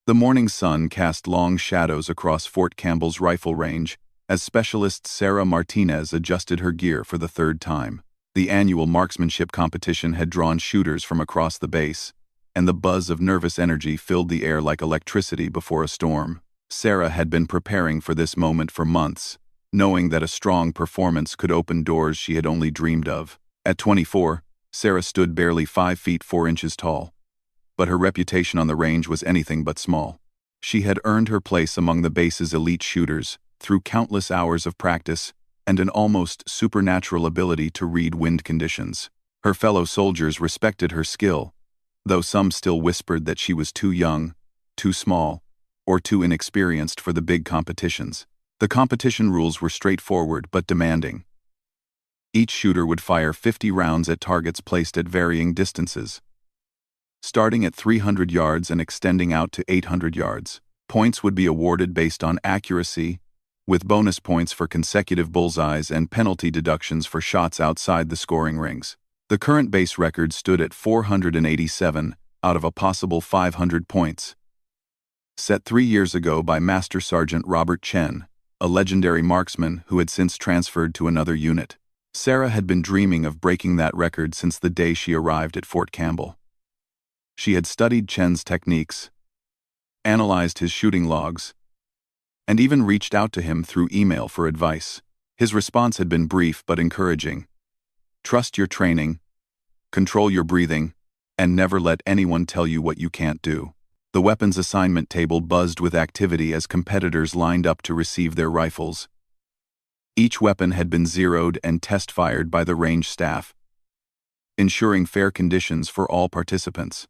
The morning sun cast long shadows across Fort Campbell's rifle range as specialist Sarah Martinez adjusted her gear for the third time. The annual marksmanship competition had drawn shooters from across the base, and the buzz of nervous energy filled the air like electricity before a storm. Sarah had been preparing for this moment for months, knowing that a strong performance could open doors she had only dreamed of. At 24, Sarah stood barely 5 feet 4 inches tall, but her reputation on the range was anything but small. She had earned her place among the base's elite shooters through countless hours of practice and an almost supernatural ability to read wind conditions. Her fellow soldiers respected her skill, though some still whispered that she was too young, too small, or too inexperienced for the big competitions. The competition rules were straightforward but demanding. Each shooter would fire 50 rounds at targets placed at varying distances, starting at 300 yards and extending out to 800 yards. Points would be awarded based on accuracy, with bonus points for consecutive bullseyes and penalty deductions for shots outside the scoring rings. The current base record stood at 487 out of a possible 500 points, set 3 years ago by Master Sergeant Robert Chen, a legendary marksman who had since transferred to another unit. Sarah had been dreaming of breaking that record since the day she arrived at Fort Campbell. She had studied Chen's techniques, analyzed his shooting logs, and even reached out to him through email for advice. His response had been brief but encouraging. Trust your training, control your breathing, and never let anyone tell you what you can't do. The weapons assignment table buzzed with activity as competitors lined up to receive their rifles. Each weapon had been zeroed and test-fired by the range staff, ensuring fair conditions for all participants.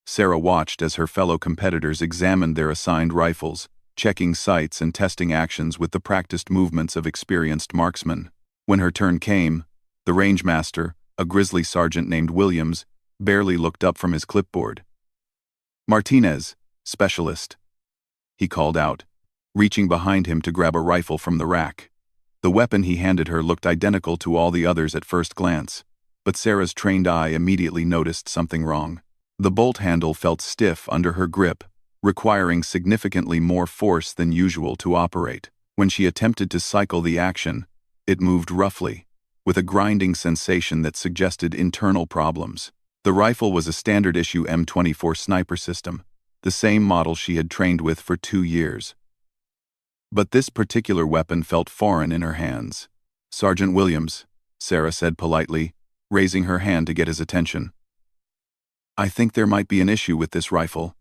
Sarah watched as her fellow competitors examined their assigned rifles, checking sights and testing actions with the practiced movements of experienced marksmen. When her turn came, the range master, a grizzly sergeant named Williams, barely looked up from his clipboard. "Martinez, specialist," he called out, reaching behind him to grab a rifle from the rack. The weapon he handed her looked identical to all the others at first glance, but Sarah's trained eye immediately noticed something wrong. The bolt handle felt stiff under her grip, requiring significantly more force than usual to operate. When she attempted to cycle the action, it moved roughly, with a grinding sensation that suggested internal problems. The rifle was a standard-issue M24 sniper system, the same model she had trained with for 2 years. But this particular weapon felt foreign in her hands. "Sergeant Williams," Sarah said politely, raising her hand to get his attention. "I think there might be an issue with this rifle.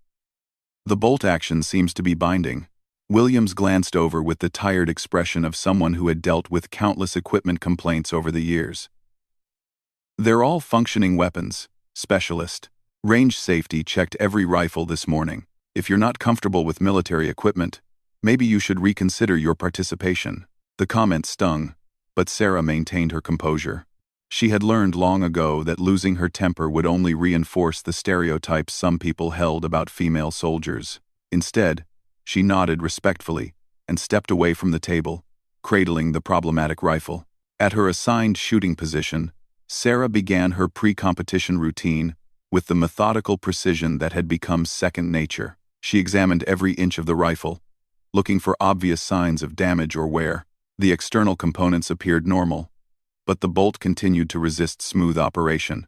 The bolt action seems to be binding." Williams glanced over with the tired expression of someone who had dealt with countless equipment complaints over the years. "They're all functioning weapons, specialist. Range safety checked every rifle this morning. If you're not comfortable with military equipment, maybe you should reconsider your participation." The comment stung, but Sarah maintained her composure. She had learned long ago that losing her temper would only reinforce the stereotypes some people held about female soldiers. Instead, she nodded respectfully and stepped away from the table, cradling the problematic rifle. At her assigned shooting position, Sarah began her pre-competition routine with the methodical precision that had become second nature. She examined every inch of the rifle, looking for obvious signs of damage or wear. The external components appeared normal, but the bolt continued to resist smooth operation.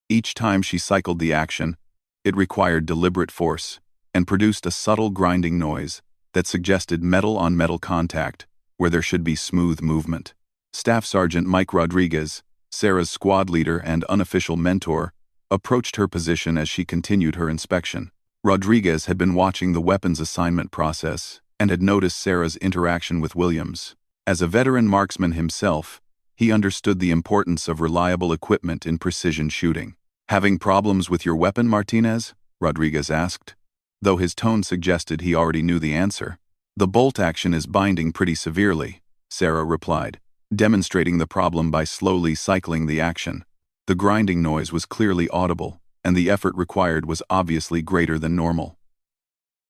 Each time she cycled the action, it required deliberate force and produced a subtle grinding noise that suggested metal-on-metal contact where there should be smooth movement. Staff Sergeant Mike Rodriguez, Sarah's squad leader and unofficial mentor, approached her position as she continued her inspection. Rodriguez had been watching the weapons assignment process and had noticed Sarah's interaction with Williams. As a veteran marksman himself, he understood the importance of reliable equipment in precision shooting. "Having problems with your weapon, Martinez?" Rodriguez asked, though his tone suggested he already knew the answer. "The bolt action is binding pretty severely," Sarah replied, demonstrating the problem by slowly cycling the action. The grinding noise was clearly audible, and the effort required was obviously greater than normal.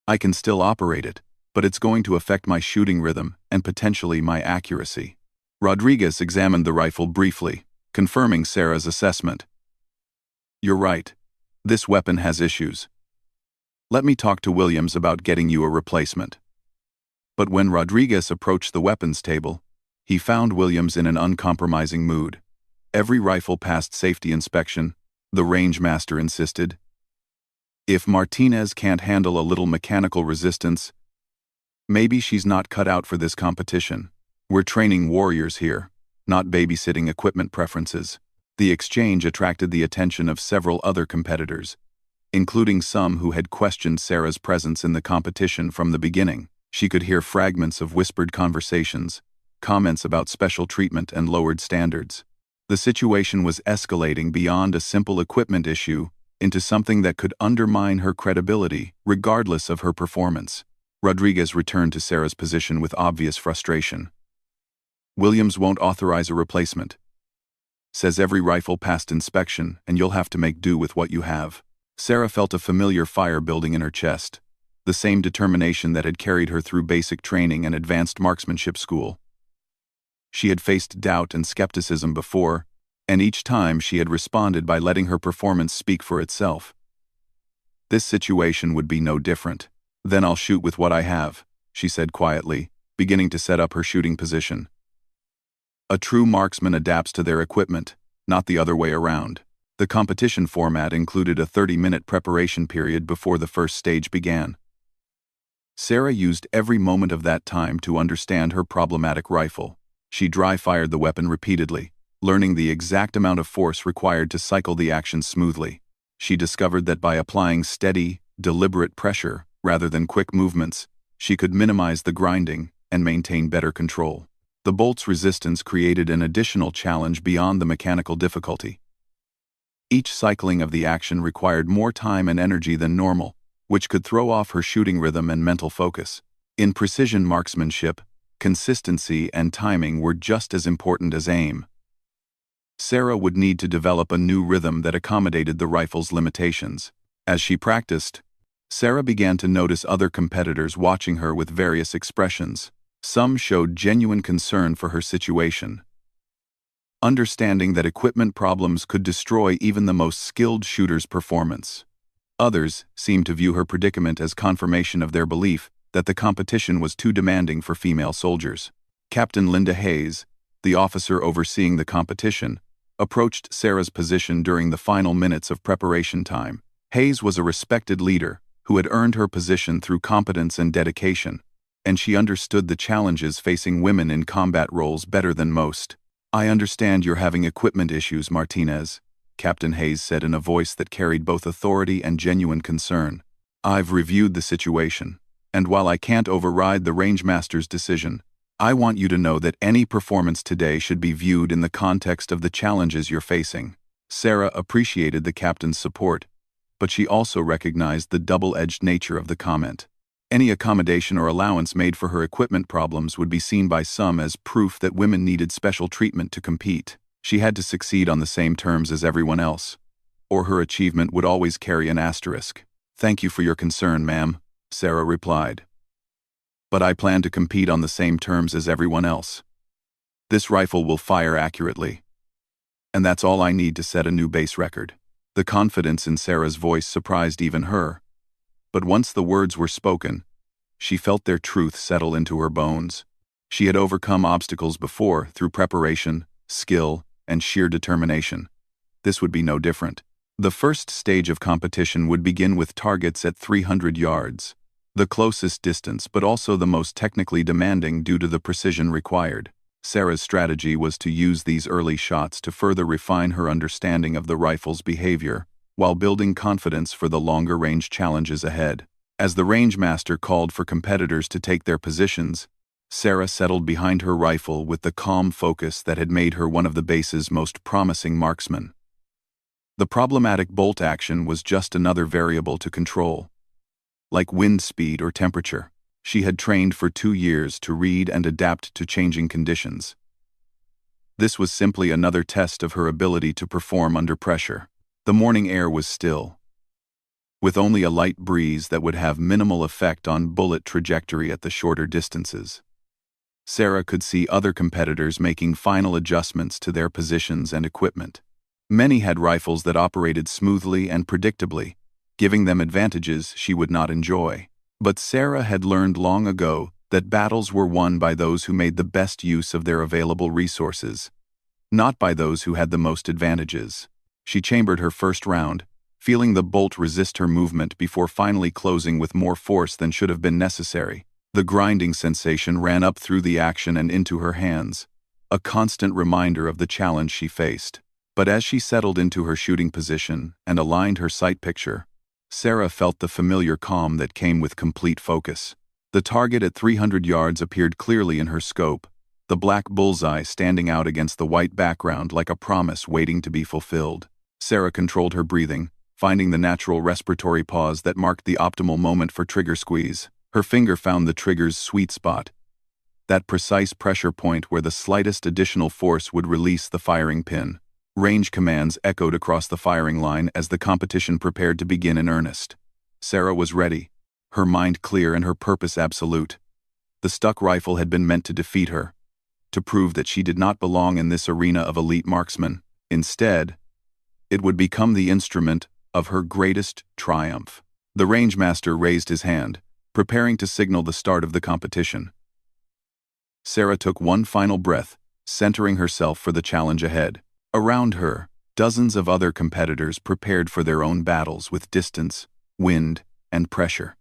"I can still operate it, but it's going to affect my shooting rhythm and potentially my accuracy." Rodriguez examined the rifle briefly, confirming Sarah's assessment. "You're right. This weapon has issues. Let me talk to Williams about getting you a replacement." But when Rodriguez approached the weapons table, he found Williams in an uncompromising mood. Every rifle passed safety inspection, the range master insisted. If Martinez can't handle a little mechanical resistance, maybe she's not cut out for this competition. We're training warriors here, not babysitting equipment preferences. The exchange attracted the attention of several other competitors, including some who had questioned Sarah's presence in the competition from the beginning. She could hear fragments of whispered conversations, comments about special treatment and lowered standards. The situation was escalating beyond a simple equipment issue into something that could undermine her credibility, regardless of her performance. Rodriguez returned to Sarah's position with obvious frustration. "Williams won't authorize a replacement. Says every rifle passed inspection, and you'll have to make do with what you have." Sarah felt a familiar fire building in her chest, the same determination that had carried her through basic training and advanced marksmanship school. She had faced doubt and skepticism before, and each time she had responded by letting her performance speak for itself. This situation would be no different. "Then I'll shoot with what I have," she said quietly, beginning to set up her shooting position. A true marksman adapts to their equipment, not the other way around. The competition format included a 30-minute preparation period before the first stage began. Sarah used every moment of that time to understand her problematic rifle. She dry-fired the weapon repeatedly, learning the exact amount of force required to cycle the action smoothly. She discovered that by applying steady, deliberate pressure, rather than quick movements, she could minimize the grinding and maintain better control. The bolt's resistance created an additional challenge beyond the mechanical difficulty. Each cycling of the action required more time and energy than normal, which could throw off her shooting rhythm and mental focus. In precision marksmanship, consistency and timing were just as important as aim. Sarah would need to develop a new rhythm that accommodated the rifle's limitations. As she practiced, Sarah began to notice other competitors watching her with various expressions. Some showed genuine concern for her situation, understanding that equipment problems could destroy even the most skilled shooter's performance. Others seemed to view her predicament as confirmation of their belief that the competition was too demanding for female soldiers. Captain Linda Hayes, the officer overseeing the competition, approached Sarah's position during the final minutes of preparation time. Hayes was a respected leader who had earned her position through competence and dedication, and she understood the challenges facing women in combat roles better than most. "I understand you're having equipment issues, Martinez," Captain Hayes said in a voice that carried both authority and genuine concern. "I've reviewed the situation, and while I can't override the Rangemaster's decision, I want you to know that any performance today should be viewed in the context of the challenges you're facing." Sarah appreciated the captain's support, but she also recognized the double-edged nature of the comment. Any accommodation or allowance made for her equipment problems would be seen by some as proof that women needed special treatment to compete. She had to succeed on the same terms as everyone else, or her achievement would always carry an asterisk. "Thank you for your concern, ma'am," Sarah replied. "But I plan to compete on the same terms as everyone else. This rifle will fire accurately, and that's all I need to set a new base record." The confidence in Sarah's voice surprised even her, but once the words were spoken, she felt their truth settle into her bones. She had overcome obstacles before through preparation, skill, and sheer determination. This would be no different. The first stage of competition would begin with targets at 300 yards, the closest distance but also the most technically demanding due to the precision required. Sarah's strategy was to use these early shots to further refine her understanding of the rifle's behavior, while building confidence for the longer-range challenges ahead. As the rangemaster called for competitors to take their positions, Sarah settled behind her rifle with the calm focus that had made her one of the base's most promising marksmen. The problematic bolt action was just another variable to control. Like wind speed or temperature, she had trained for 2 years to read and adapt to changing conditions. This was simply another test of her ability to perform under pressure. The morning air was still, with only a light breeze that would have minimal effect on bullet trajectory at the shorter distances. Sarah could see other competitors making final adjustments to their positions and equipment. Many had rifles that operated smoothly and predictably, giving them advantages she would not enjoy. But Sarah had learned long ago that battles were won by those who made the best use of their available resources, not by those who had the most advantages. She chambered her first round, feeling the bolt resist her movement before finally closing with more force than should have been necessary. The grinding sensation ran up through the action and into her hands, a constant reminder of the challenge she faced. But as she settled into her shooting position and aligned her sight picture, Sarah felt the familiar calm that came with complete focus. The target at 300 yards appeared clearly in her scope, the black bullseye standing out against the white background like a promise waiting to be fulfilled. Sarah controlled her breathing, finding the natural respiratory pause that marked the optimal moment for trigger squeeze. Her finger found the trigger's sweet spot, that precise pressure point where the slightest additional force would release the firing pin. Range commands echoed across the firing line as the competition prepared to begin in earnest. Sarah was ready, her mind clear and her purpose absolute. The stuck rifle had been meant to defeat her, to prove that she did not belong in this arena of elite marksmen. Instead, it would become the instrument of her greatest triumph. The rangemaster raised his hand, preparing to signal the start of the competition. Sarah took one final breath, centering herself for the challenge ahead. Around her, dozens of other competitors prepared for their own battles with distance, wind, and pressure.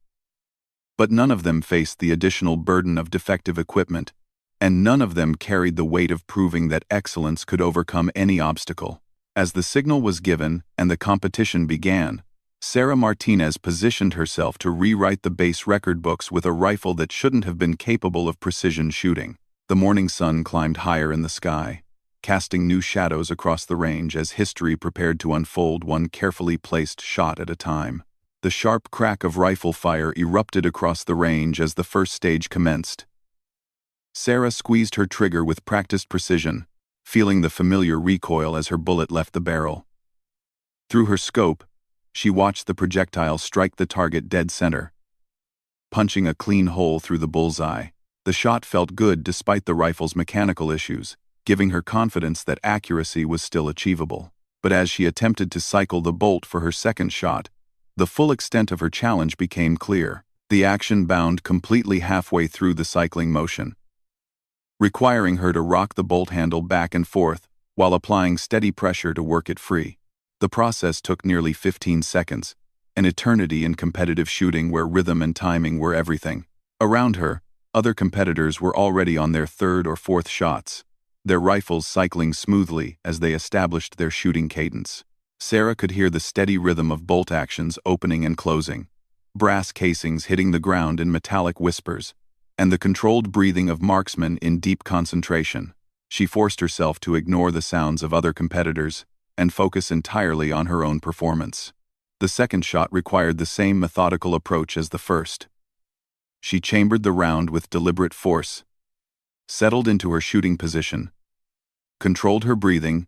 But none of them faced the additional burden of defective equipment, and none of them carried the weight of proving that excellence could overcome any obstacle. As the signal was given and the competition began, Sarah Martinez positioned herself to rewrite the base record books with a rifle that shouldn't have been capable of precision shooting. The morning sun climbed higher in the sky, casting new shadows across the range as history prepared to unfold one carefully placed shot at a time. The sharp crack of rifle fire erupted across the range as the first stage commenced. Sarah squeezed her trigger with practiced precision, feeling the familiar recoil as her bullet left the barrel. Through her scope, she watched the projectile strike the target dead center, punching a clean hole through the bullseye. The shot felt good despite the rifle's mechanical issues, giving her confidence that accuracy was still achievable. But as she attempted to cycle the bolt for her second shot, the full extent of her challenge became clear. The action bound completely halfway through the cycling motion, requiring her to rock the bolt handle back and forth while applying steady pressure to work it free. The process took nearly 15 seconds, an eternity in competitive shooting where rhythm and timing were everything. Around her, other competitors were already on their third or fourth shots, their rifles cycling smoothly as they established their shooting cadence. Sarah could hear the steady rhythm of bolt actions opening and closing, brass casings hitting the ground in metallic whispers, and the controlled breathing of marksmen in deep concentration. She forced herself to ignore the sounds of other competitors and focus entirely on her own performance. The second shot required the same methodical approach as the first. She chambered the round with deliberate force, settled into her shooting position, controlled her breathing,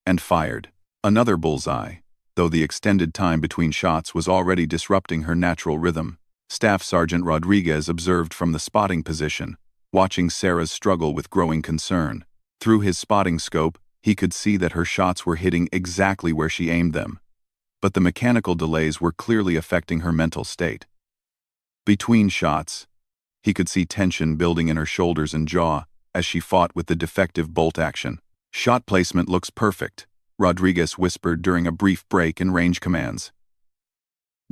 and fired. Another bullseye, though the extended time between shots was already disrupting her natural rhythm. Staff Sergeant Rodriguez observed from the spotting position, watching Sarah's struggle with growing concern. Through his spotting scope, he could see that her shots were hitting exactly where she aimed them, but the mechanical delays were clearly affecting her mental state. Between shots, he could see tension building in her shoulders and jaw as she fought with the defective bolt action. "Shot placement looks perfect," Rodriguez whispered during a brief break in range commands.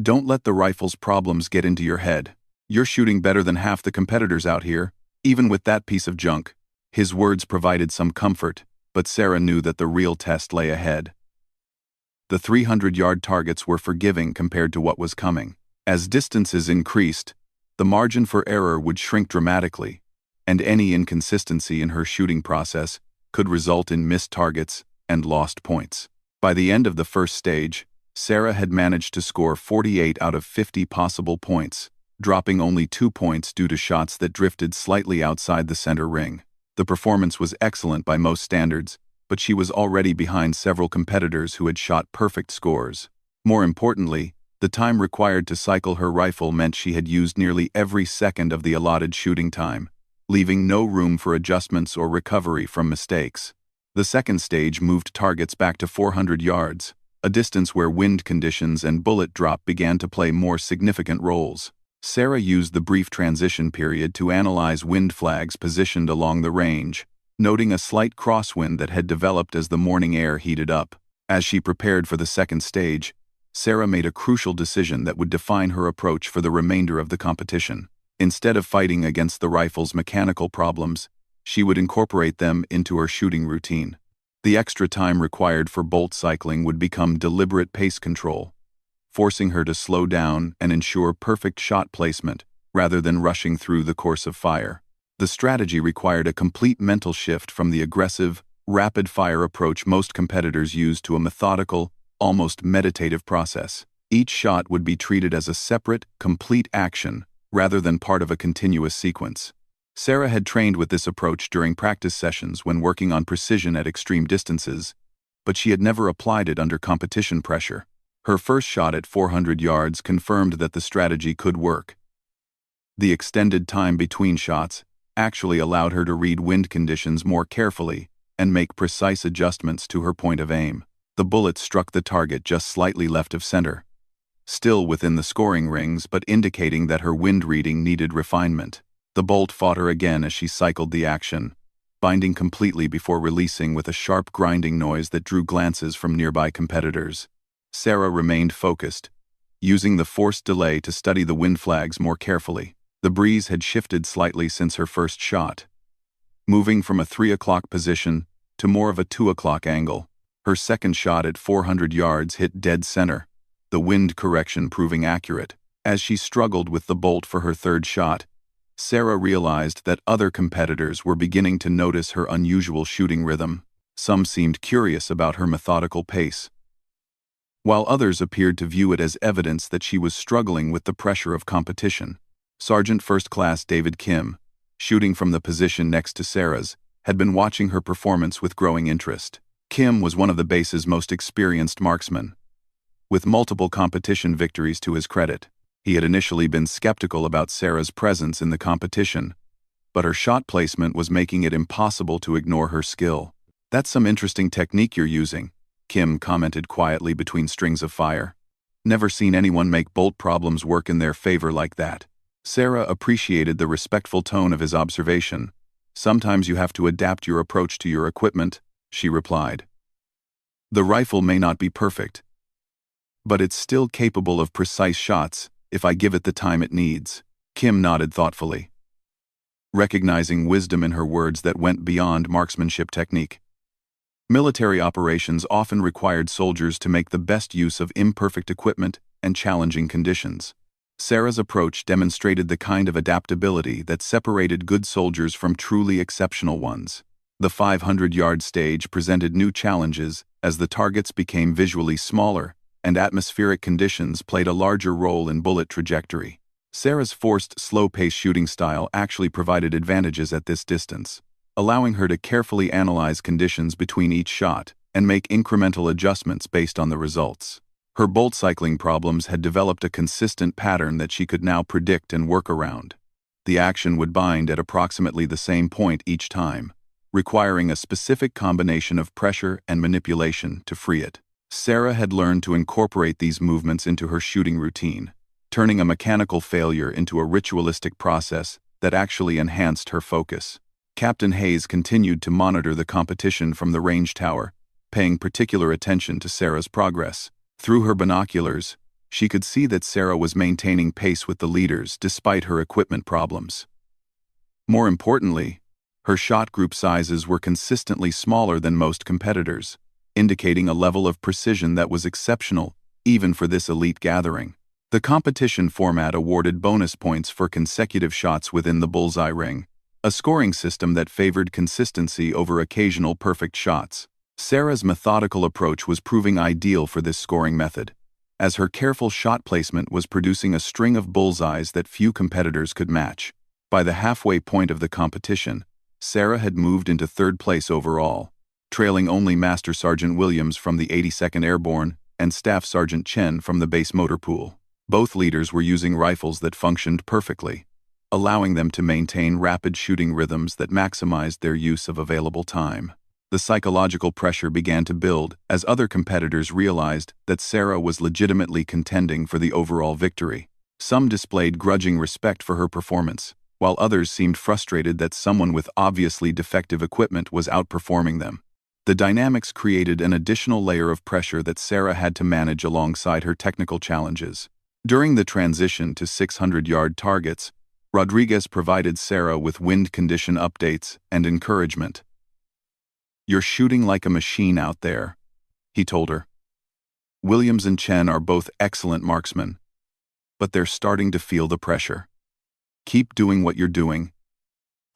"Don't let the rifle's problems get into your head. You're shooting better than half the competitors out here, even with that piece of junk." His words provided some comfort, but Sarah knew that the real test lay ahead. The 300-yard targets were forgiving compared to what was coming. As distances increased, the margin for error would shrink dramatically, and any inconsistency in her shooting process could result in missed targets and lost points. By the end of the first stage, Sarah had managed to score 48 out of 50 possible points, dropping only 2 points due to shots that drifted slightly outside the center ring. The performance was excellent by most standards, but she was already behind several competitors who had shot perfect scores. More importantly, the time required to cycle her rifle meant she had used nearly every second of the allotted shooting time, leaving no room for adjustments or recovery from mistakes. The second stage moved targets back to 400 yards, a distance where wind conditions and bullet drop began to play more significant roles. Sarah used the brief transition period to analyze wind flags positioned along the range, noting a slight crosswind that had developed as the morning air heated up. As she prepared for the second stage, Sarah made a crucial decision that would define her approach for the remainder of the competition. Instead of fighting against the rifle's mechanical problems, she would incorporate them into her shooting routine. The extra time required for bolt cycling would become deliberate pace control, forcing her to slow down and ensure perfect shot placement rather than rushing through the course of fire. The strategy required a complete mental shift from the aggressive, rapid-fire approach most competitors use to a methodical, almost meditative process. Each shot would be treated as a separate, complete action rather than part of a continuous sequence. Sarah had trained with this approach during practice sessions when working on precision at extreme distances, but she had never applied it under competition pressure. Her first shot at 400 yards confirmed that the strategy could work. The extended time between shots actually allowed her to read wind conditions more carefully and make precise adjustments to her point of aim. The bullet struck the target just slightly left of center, still within the scoring rings but indicating that her wind reading needed refinement. The bolt fought her again as she cycled the action, binding completely before releasing with a sharp grinding noise that drew glances from nearby competitors. Sarah remained focused, using the forced delay to study the wind flags more carefully. The breeze had shifted slightly since her first shot, moving from a 3 o'clock position to more of a 2 o'clock angle. Her second shot at 400 yards hit dead center, the wind correction proving accurate. As she struggled with the bolt for her third shot, Sarah realized that other competitors were beginning to notice her unusual shooting rhythm. Some seemed curious about her methodical pace, while others appeared to view it as evidence that she was struggling with the pressure of competition. Sergeant First Class David Kim, shooting from the position next to Sarah's, had been watching her performance with growing interest. Kim was one of the base's most experienced marksmen, with multiple competition victories to his credit. He had initially been skeptical about Sarah's presence in the competition, but her shot placement was making it impossible to ignore her skill. "That's some interesting technique you're using," Kim commented quietly between strings of fire. "Never seen anyone make bolt problems work in their favor like that." Sarah appreciated the respectful tone of his observation. "Sometimes you have to adapt your approach to your equipment," she replied. "The rifle may not be perfect, but it's still capable of precise shots if I give it the time it needs." Kim nodded thoughtfully, recognizing wisdom in her words that went beyond marksmanship technique. Military operations often required soldiers to make the best use of imperfect equipment and challenging conditions. Sarah's approach demonstrated the kind of adaptability that separated good soldiers from truly exceptional ones. The 500-yard stage presented new challenges as the targets became visually smaller and atmospheric conditions played a larger role in bullet trajectory. Sarah's forced, slow-paced shooting style actually provided advantages at this distance, allowing her to carefully analyze conditions between each shot and make incremental adjustments based on the results. Her bolt cycling problems had developed a consistent pattern that she could now predict and work around. The action would bind at approximately the same point each time, requiring a specific combination of pressure and manipulation to free it. Sarah had learned to incorporate these movements into her shooting routine, turning a mechanical failure into a ritualistic process that actually enhanced her focus. Captain Hayes continued to monitor the competition from the range tower, paying particular attention to Sarah's progress. Through her binoculars, she could see that Sarah was maintaining pace with the leaders despite her equipment problems. More importantly, her shot group sizes were consistently smaller than most competitors, indicating a level of precision that was exceptional even for this elite gathering. The competition format awarded bonus points for consecutive shots within the bullseye ring, a scoring system that favored consistency over occasional perfect shots. Sarah's methodical approach was proving ideal for this scoring method, as her careful shot placement was producing a string of bullseyes that few competitors could match. By the halfway point of the competition, Sarah had moved into third place overall, trailing only Master Sergeant Williams from the 82nd Airborne and Staff Sergeant Chen from the base motor pool. Both leaders were using rifles that functioned perfectly, allowing them to maintain rapid shooting rhythms that maximized their use of available time. The psychological pressure began to build as other competitors realized that Sarah was legitimately contending for the overall victory. Some displayed grudging respect for her performance, while others seemed frustrated that someone with obviously defective equipment was outperforming them. The dynamics created an additional layer of pressure that Sarah had to manage alongside her technical challenges. During the transition to 600-yard targets, Rodriguez provided Sarah with wind condition updates and encouragement. "You're shooting like a machine out there," he told her. "Williams and Chen are both excellent marksmen, but they're starting to feel the pressure. Keep doing what you're doing,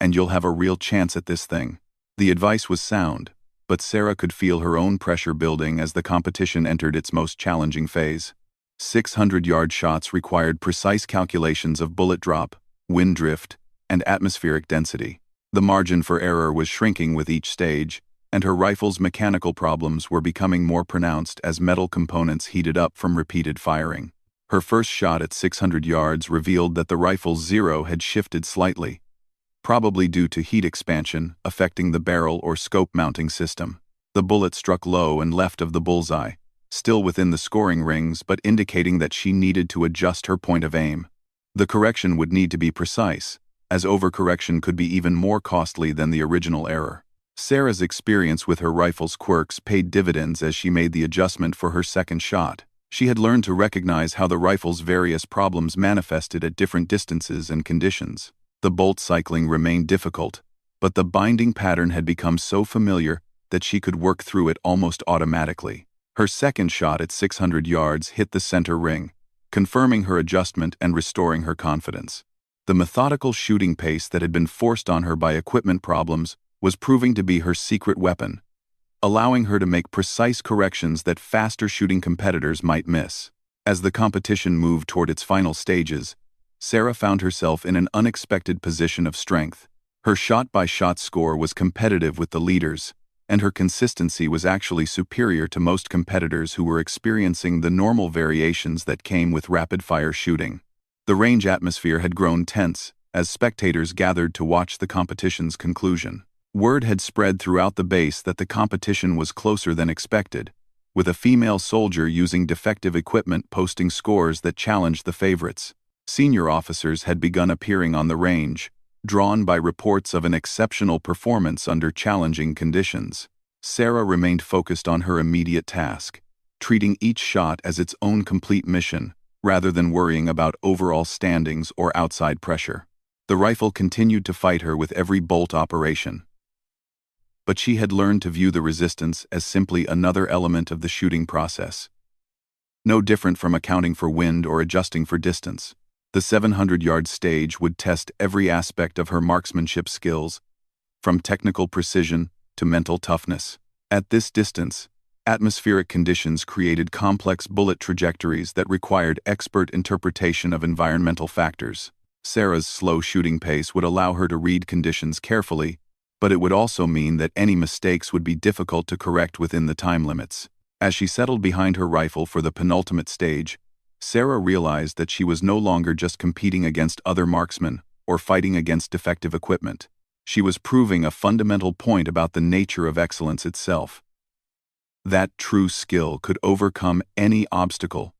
and you'll have a real chance at this thing." The advice was sound, but Sarah could feel her own pressure building as the competition entered its most challenging phase. 600-yard shots required precise calculations of bullet drop, wind drift, and atmospheric density. The margin for error was shrinking with each stage, and her rifle's mechanical problems were becoming more pronounced as metal components heated up from repeated firing. Her first shot at 600 yards revealed that the rifle's zero had shifted slightly, probably due to heat expansion affecting the barrel or scope mounting system. The bullet struck low and left of the bullseye, still within the scoring rings but indicating that she needed to adjust her point of aim. The correction would need to be precise, as overcorrection could be even more costly than the original error. Sarah's experience with her rifle's quirks paid dividends as she made the adjustment for her second shot. She had learned to recognize how the rifle's various problems manifested at different distances and conditions. The bolt cycling remained difficult, but the binding pattern had become so familiar that she could work through it almost automatically. Her second shot at 600 yards hit the center ring, confirming her adjustment and restoring her confidence. The methodical shooting pace that had been forced on her by equipment problems was proving to be her secret weapon, allowing her to make precise corrections that faster-shooting competitors might miss. As the competition moved toward its final stages, Sarah found herself in an unexpected position of strength. Her shot-by-shot score was competitive with the leaders, and her consistency was actually superior to most competitors who were experiencing the normal variations that came with rapid-fire shooting. The range atmosphere had grown tense as spectators gathered to watch the competition's conclusion. Word had spread throughout the base that the competition was closer than expected, with a female soldier using defective equipment posting scores that challenged the favorites. Senior officers had begun appearing on the range, drawn by reports of an exceptional performance under challenging conditions. Sarah remained focused on her immediate task, treating each shot as its own complete mission, rather than worrying about overall standings or outside pressure. The rifle continued to fight her with every bolt operation, but she had learned to view the resistance as simply another element of the shooting process. No different from accounting for wind or adjusting for distance. The 700-yard stage would test every aspect of her marksmanship skills, from technical precision to mental toughness. At this distance, atmospheric conditions created complex bullet trajectories that required expert interpretation of environmental factors. Sarah's slow shooting pace would allow her to read conditions carefully, but it would also mean that any mistakes would be difficult to correct within the time limits. As she settled behind her rifle for the penultimate stage, Sarah realized that she was no longer just competing against other marksmen or fighting against defective equipment. She was proving a fundamental point about the nature of excellence itself. That true skill could overcome any obstacle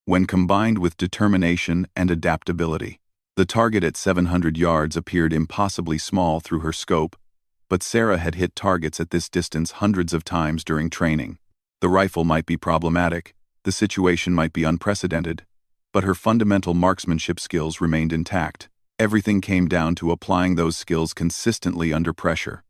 when combined with determination and adaptability. The target at 700 yards appeared impossibly small through her scope, but Sarah had hit targets at this distance hundreds of times during training. The rifle might be problematic, the situation might be unprecedented, but her fundamental marksmanship skills remained intact. Everything came down to applying those skills consistently under pressure,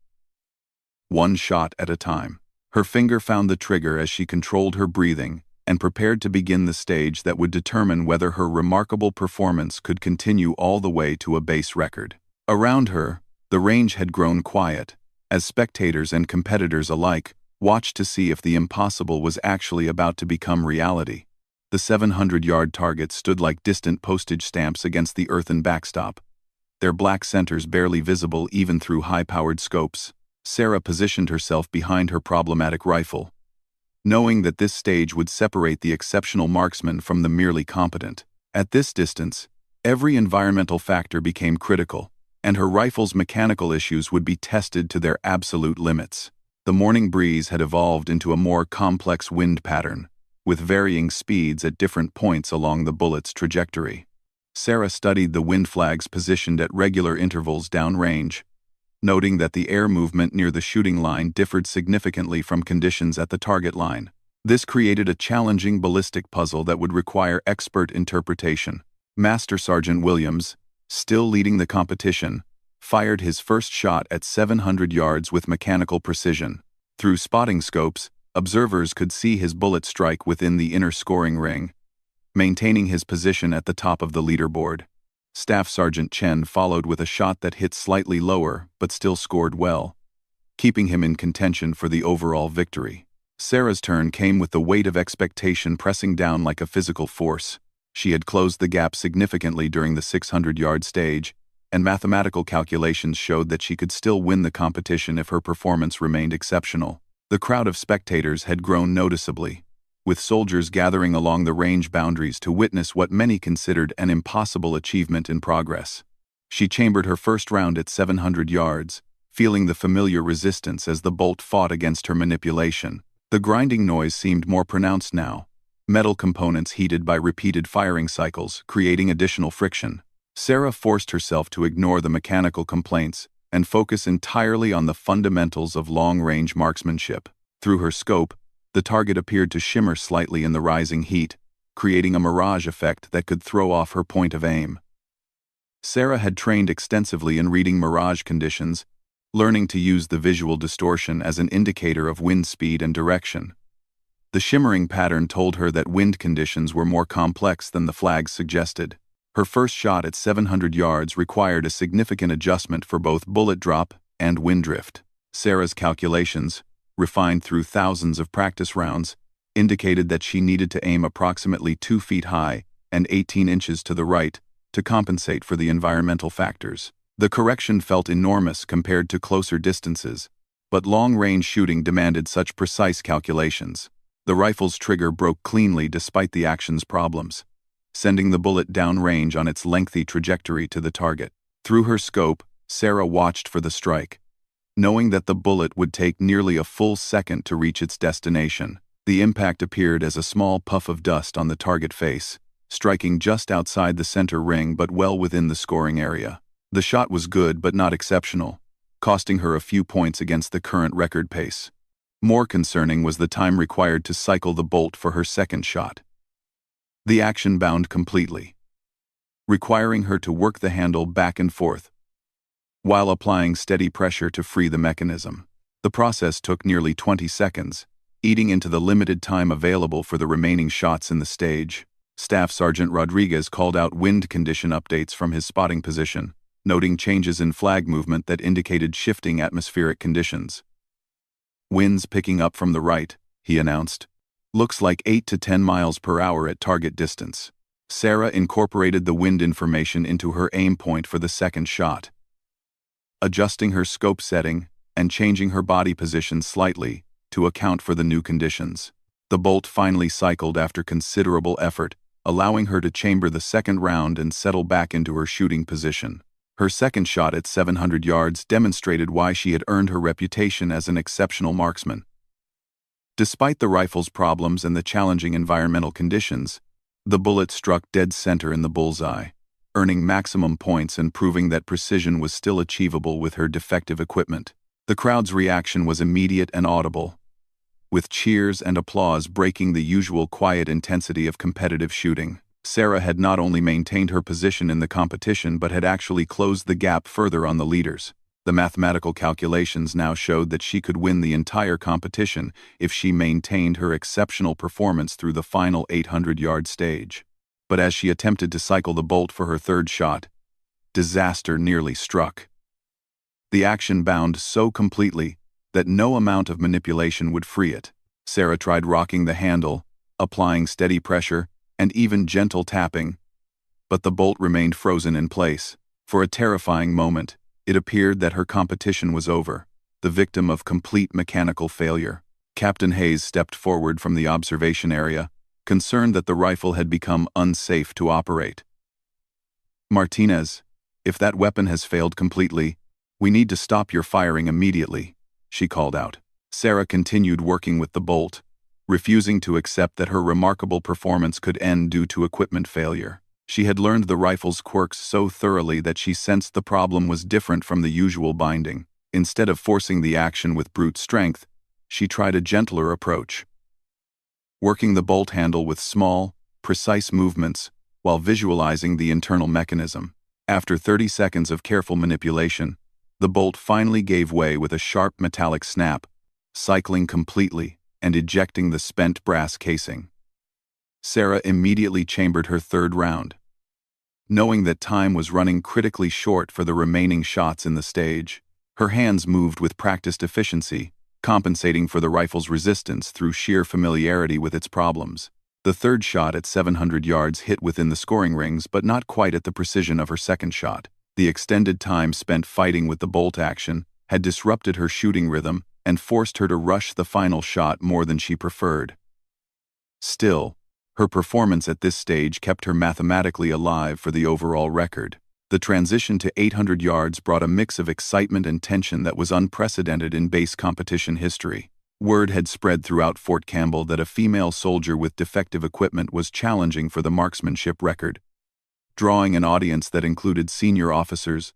one shot at a time. Her finger found the trigger as she controlled her breathing and prepared to begin the stage that would determine whether her remarkable performance could continue all the way to a base record. Around her, the range had grown quiet, as spectators and competitors alike watched to see if the impossible was actually about to become reality. The 700-yard targets stood like distant postage stamps against the earthen backstop, their black centers barely visible even through high-powered scopes. Sarah positioned herself behind her problematic rifle, knowing that this stage would separate the exceptional marksman from the merely competent. At this distance, every environmental factor became critical, and her rifle's mechanical issues would be tested to their absolute limits. The morning breeze had evolved into a more complex wind pattern, with varying speeds at different points along the bullet's trajectory. Sarah studied the wind flags positioned at regular intervals downrange, noting that the air movement near the shooting line differed significantly from conditions at the target line. This created a challenging ballistic puzzle that would require expert interpretation. Master Sergeant Williams, still leading the competition, fired his first shot at 700 yards with mechanical precision. Through spotting scopes, observers could see his bullet strike within the inner scoring ring, maintaining his position at the top of the leaderboard. Staff Sergeant Chen followed with a shot that hit slightly lower but still scored well, keeping him in contention for the overall victory. Sarah's turn came with the weight of expectation pressing down like a physical force. She had closed the gap significantly during the 600-yard stage, and mathematical calculations showed that she could still win the competition if her performance remained exceptional. The crowd of spectators had grown noticeably, with soldiers gathering along the range boundaries to witness what many considered an impossible achievement in progress. She chambered her first round at 700 yards, feeling the familiar resistance as the bolt fought against her manipulation. The grinding noise seemed more pronounced now, metal components heated by repeated firing cycles, creating additional friction. Sarah forced herself to ignore the mechanical complaints and focus entirely on the fundamentals of long-range marksmanship. Through her scope, the target appeared to shimmer slightly in the rising heat, creating a mirage effect that could throw off her point of aim. Sarah had trained extensively in reading mirage conditions, learning to use the visual distortion as an indicator of wind speed and direction. The shimmering pattern told her that wind conditions were more complex than the flags suggested. Her first shot at 700 yards required a significant adjustment for both bullet drop and wind drift. Sarah's calculations, refined through thousands of practice rounds, indicated that she needed to aim approximately 2 feet high and 18 inches to the right to compensate for the environmental factors. The correction felt enormous compared to closer distances, but long-range shooting demanded such precise calculations. The rifle's trigger broke cleanly despite the action's problems, sending the bullet downrange on its lengthy trajectory to the target. Through her scope, Sarah watched for the strike, knowing that the bullet would take nearly a full second to reach its destination. The impact appeared as a small puff of dust on the target face, striking just outside the center ring but well within the scoring area. The shot was good but not exceptional, costing her a few points against the current record pace. More concerning was the time required to cycle the bolt for her second shot. The action bound completely, requiring her to work the handle back and forth, while applying steady pressure to free the mechanism. The process took nearly 20 seconds, eating into the limited time available for the remaining shots in the stage. Staff Sergeant Rodriguez called out wind condition updates from his spotting position, noting changes in flag movement that indicated shifting atmospheric conditions. "Winds picking up from the right," he announced. "Looks like 8 to 10 miles per hour at target distance." Sarah incorporated the wind information into her aim point for the second shot, adjusting her scope setting and changing her body position slightly to account for the new conditions. The bolt finally cycled after considerable effort, allowing her to chamber the second round and settle back into her shooting position. Her second shot at 700 yards demonstrated why she had earned her reputation as an exceptional marksman. Despite the rifle's problems and the challenging environmental conditions, the bullet struck dead center in the bullseye, earning maximum points and proving that precision was still achievable with her defective equipment. The crowd's reaction was immediate and audible, with cheers and applause breaking the usual quiet intensity of competitive shooting. Sarah had not only maintained her position in the competition but had actually closed the gap further on the leaders. The mathematical calculations now showed that she could win the entire competition if she maintained her exceptional performance through the final 800-yard stage. But as she attempted to cycle the bolt for her third shot, disaster nearly struck. The action bound so completely that no amount of manipulation would free it. Sarah tried rocking the handle, applying steady pressure, and even gentle tapping, but the bolt remained frozen in place. For a terrifying moment, it appeared that her competition was over, the victim of complete mechanical failure. Captain Hayes stepped forward from the observation area, concerned that the rifle had become unsafe to operate. "Martinez, if that weapon has failed completely, we need to stop your firing immediately," she called out. Sarah continued working with the bolt, refusing to accept that her remarkable performance could end due to equipment failure. She had learned the rifle's quirks so thoroughly that she sensed the problem was different from the usual binding. Instead of forcing the action with brute strength, she tried a gentler approach, working the bolt handle with small, precise movements while visualizing the internal mechanism. After 30 seconds of careful manipulation, the bolt finally gave way with a sharp metallic snap, cycling completely and ejecting the spent brass casing. Sarah immediately chambered her third round, knowing that time was running critically short for the remaining shots in the stage. Her hands moved with practiced efficiency, compensating for the rifle's resistance through sheer familiarity with its problems. The third shot at 700 yards hit within the scoring rings, but not quite at the precision of her second shot. The extended time spent fighting with the bolt action had disrupted her shooting rhythm and forced her to rush the final shot more than she preferred. Still, her performance at this stage kept her mathematically alive for the overall record. The transition to 800 yards brought a mix of excitement and tension that was unprecedented in base competition history. Word had spread throughout Fort Campbell that a female soldier with defective equipment was challenging for the marksmanship record, drawing an audience that included senior officers,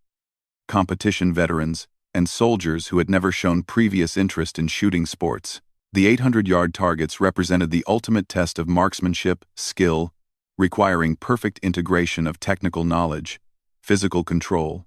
competition veterans, and soldiers who had never shown previous interest in shooting sports. The 800-yard targets represented the ultimate test of marksmanship, skill, requiring perfect integration of technical knowledge, physical control,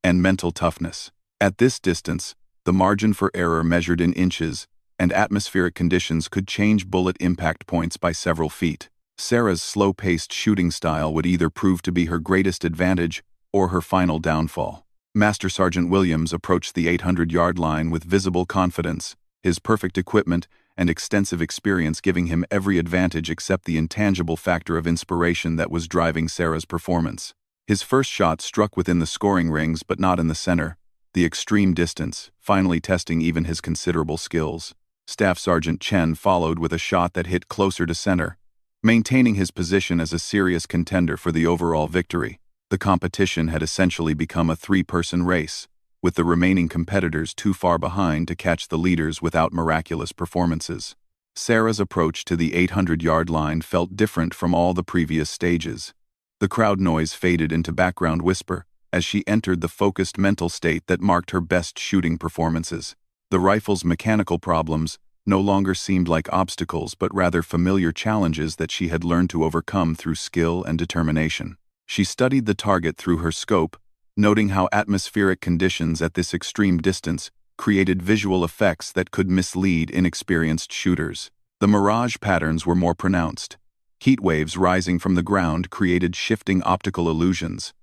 and mental toughness. At this distance, the margin for error measured in inches, and atmospheric conditions could change bullet impact points by several feet. Sarah's slow-paced shooting style would either prove to be her greatest advantage or her final downfall. Master Sergeant Williams approached the 800-yard line with visible confidence, his perfect equipment and extensive experience giving him every advantage except the intangible factor of inspiration that was driving Sarah's performance. His first shot struck within the scoring rings but not in the center, the extreme distance, finally testing even his considerable skills. Staff Sergeant Chen followed with a shot that hit closer to center, maintaining his position as a serious contender for the overall victory. The competition had essentially become a three-person race, with the remaining competitors too far behind to catch the leaders without miraculous performances. Sarah's approach to the 800-yard line felt different from all the previous stages. The crowd noise faded into background whisper as she entered the focused mental state that marked her best shooting performances. The rifle's mechanical problems no longer seemed like obstacles but rather familiar challenges that she had learned to overcome through skill and determination. She studied the target through her scope, noting how atmospheric conditions at this extreme distance created visual effects that could mislead inexperienced shooters. The mirage patterns were more pronounced. Heat waves rising from the ground created shifting optical illusions,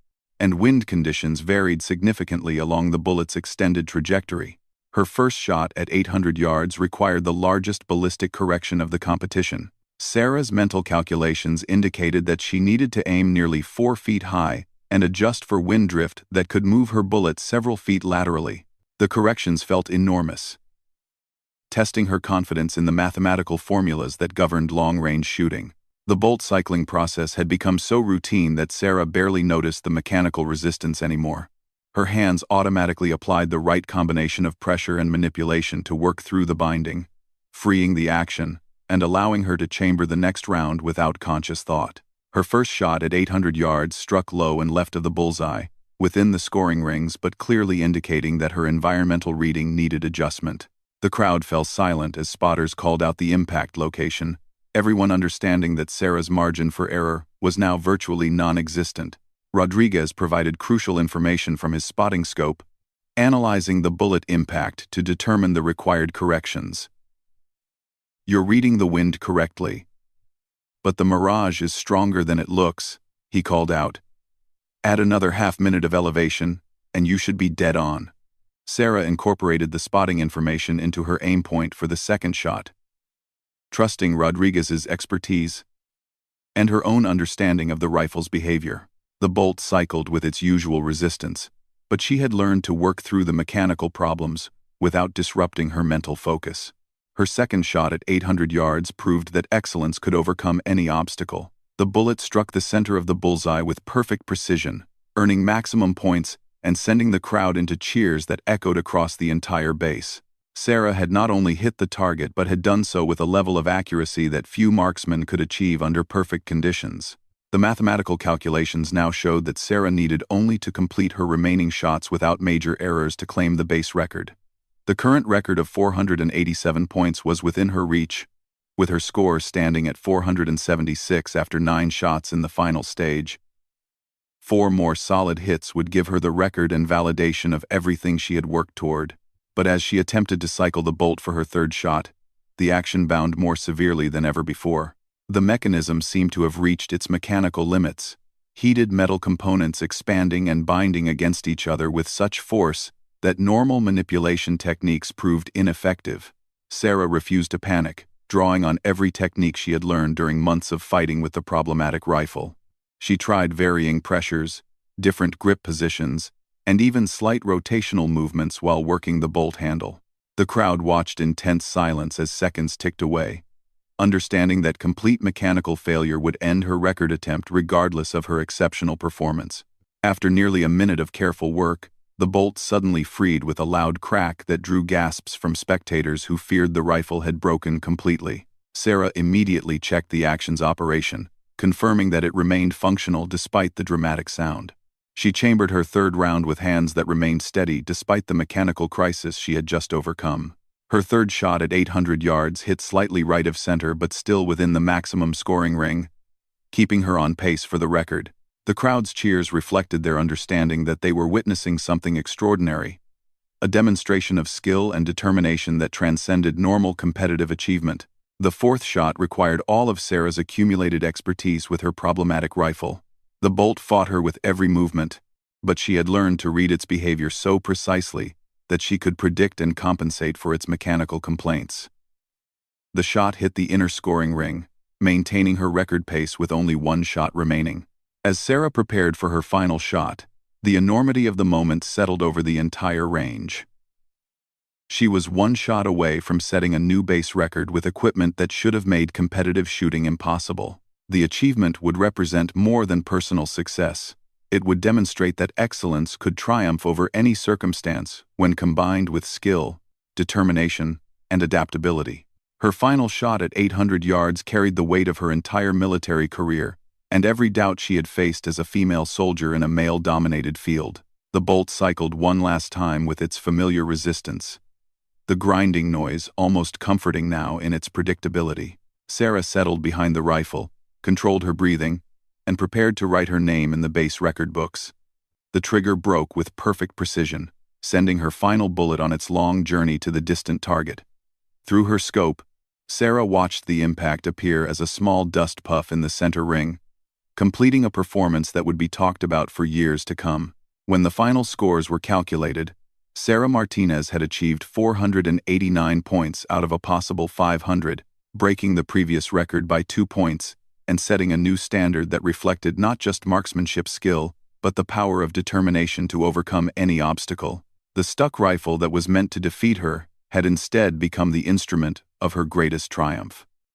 and wind conditions varied significantly along the bullet's extended trajectory. Her first shot at 800 yards required the largest ballistic correction of the competition. Sarah's mental calculations indicated that she needed to aim nearly 4 feet high and adjust for wind drift that could move her bullet several feet laterally. The corrections felt enormous, testing her confidence in the mathematical formulas that governed long-range shooting. The bolt cycling process had become so routine that Sarah barely noticed the mechanical resistance anymore. Her hands automatically applied the right combination of pressure and manipulation to work through the binding, freeing the action and allowing her to chamber the next round without conscious thought. Her first shot at 800 yards struck low and left of the bullseye, within the scoring rings but clearly indicating that her environmental reading needed adjustment. The crowd fell silent as spotters called out the impact location, everyone understanding that Sarah's margin for error was now virtually non-existent. Rodriguez provided crucial information from his spotting scope, analyzing the bullet impact to determine the required corrections. "You're reading the wind correctly, but the mirage is stronger than it looks," he called out. "Add another half-minute of elevation, and you should be dead on." Sarah incorporated the spotting information into her aim point for the second shot, trusting Rodriguez's expertise and her own understanding of the rifle's behavior. The bolt cycled with its usual resistance, but she had learned to work through the mechanical problems without disrupting her mental focus. Her second shot at 800 yards proved that excellence could overcome any obstacle. The bullet struck the center of the bullseye with perfect precision, earning maximum points and sending the crowd into cheers that echoed across the entire base. Sarah had not only hit the target but had done so with a level of accuracy that few marksmen could achieve under perfect conditions. The mathematical calculations now showed that Sarah needed only to complete her remaining shots without major errors to claim the base record. The current record of 487 points was within her reach, with her score standing at 476 after 9 shots in the final stage. 4 more solid hits would give her the record and validation of everything she had worked toward. But as she attempted to cycle the bolt for her third shot, the action bound more severely than ever before. The mechanism seemed to have reached its mechanical limits, heated metal components expanding and binding against each other with such force that normal manipulation techniques proved ineffective. Sarah refused to panic, drawing on every technique she had learned during months of fighting with the problematic rifle. She tried varying pressures, different grip positions, and even slight rotational movements while working the bolt handle. The crowd watched in tense silence as seconds ticked away, understanding that complete mechanical failure would end her record attempt regardless of her exceptional performance. After nearly a minute of careful work, the bolt suddenly freed with a loud crack that drew gasps from spectators who feared the rifle had broken completely. Sarah immediately checked the action's operation, confirming that it remained functional despite the dramatic sound. She chambered her third round with hands that remained steady despite the mechanical crisis she had just overcome. Her third shot at 800 yards hit slightly right of center but still within the maximum scoring ring, keeping her on pace for the record. The crowd's cheers reflected their understanding that they were witnessing something extraordinary, a demonstration of skill and determination that transcended normal competitive achievement. The fourth shot required all of Sarah's accumulated expertise with her problematic rifle. The bolt fought her with every movement, but she had learned to read its behavior so precisely that she could predict and compensate for its mechanical complaints. The shot hit the inner scoring ring, maintaining her record pace with only 1 shot remaining. As Sarah prepared for her final shot, the enormity of the moment settled over the entire range. She was 1 shot away from setting a new base record with equipment that should have made competitive shooting impossible. The achievement would represent more than personal success. It would demonstrate that excellence could triumph over any circumstance when combined with skill, determination, and adaptability. Her final shot at 800 yards carried the weight of her entire military career, and every doubt she had faced as a female soldier in a male-dominated field. The bolt cycled one last time with its familiar resistance, the grinding noise almost comforting now in its predictability. Sarah settled behind the rifle, controlled her breathing, and prepared to write her name in the base record books. The trigger broke with perfect precision, sending her final bullet on its long journey to the distant target. Through her scope, Sarah watched the impact appear as a small dust puff in the center ring, completing a performance that would be talked about for years to come. When the final scores were calculated, Sarah Martinez had achieved 489 points out of a possible 500, breaking the previous record by 2 points, and setting a new standard that reflected not just marksmanship skill, but the power of determination to overcome any obstacle. The stuck rifle that was meant to defeat her had instead become the instrument of her greatest triumph.